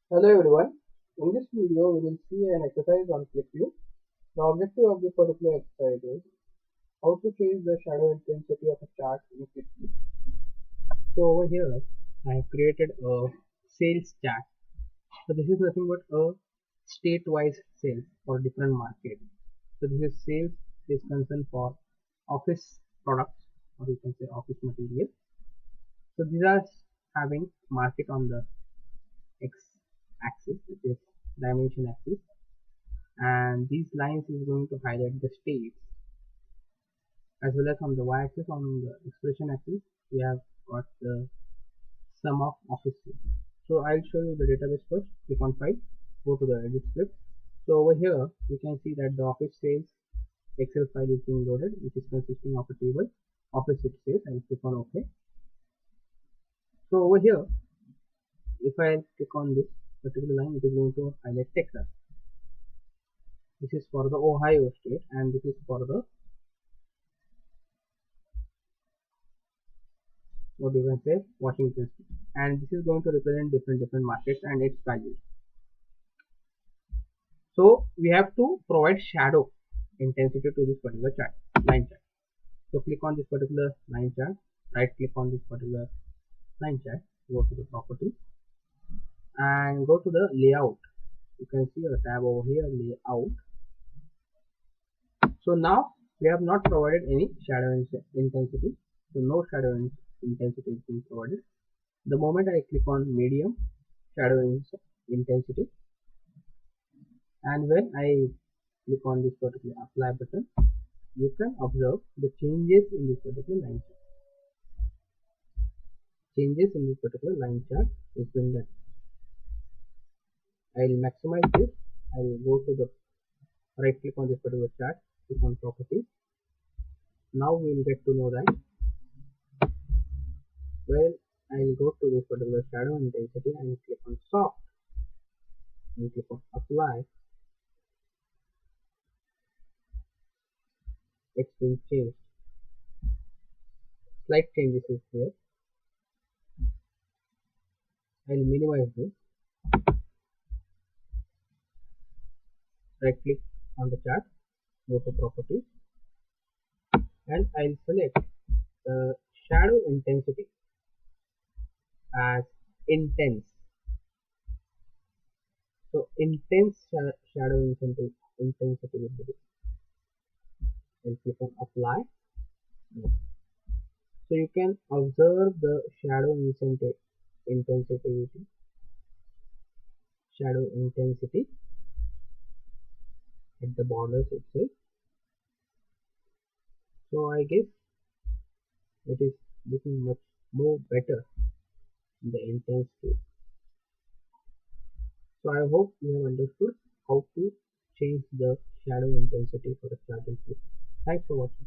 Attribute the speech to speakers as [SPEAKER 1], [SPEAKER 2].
[SPEAKER 1] Hello everyone. In this video, we will see an exercise on QlikView. The objective of this particular exercise is how to change the shadow intensity of a chart in QlikView. So over here, I have created a sales chart. So this is nothing but a state-wise sales for different markets. So this is sales is concerned for office products, or you can say office material. So these are having market on the x-axis, which is dimension axis, and these lines is going to highlight the states, as well as on the y-axis, on the expression axis we have got the sum of offices. So I'll show you the database first. Click on file, go to the edit script. So over here you can see that the office sales excel file is being loaded, which is consisting of a table office it sales. I'll click on ok. So over here, if I click on this particular line, it is going to highlight Texas. This is for the Ohio state, and this is for the, what you can say, Washington state, and this is going to represent different markets and its values. So we have to provide shadow intensity to this particular chart, line chart. So click on this particular line chart, right click on this particular line chart, go to the properties and go to the layout. You can see a tab over here, layout. So now we have not provided any shadow intensity, so no shadow intensity is being provided. The moment I click on medium shadow intensity, and when I click on this particular apply button, you can observe the changes in this particular line chart. Changes in this particular line chart is been done. I will maximize this. I will go to the right click on this particular chart, click on properties. Now we will get to know that, well, I will go to this particular shadow intensity and click on soft and click on apply. It's been changed. Slight changes is here. I'll minimize this. Right click on the chart, go to properties, and I'll select the shadow intensity as intense. So intense shadow intensity will be this. I'll click on apply. So you can observe the intensity shadow intensity at the borders itself. So I guess it is looking much more better in the intense case. So I hope you have understood how to change the shadow intensity for the starting clip. Thanks for watching.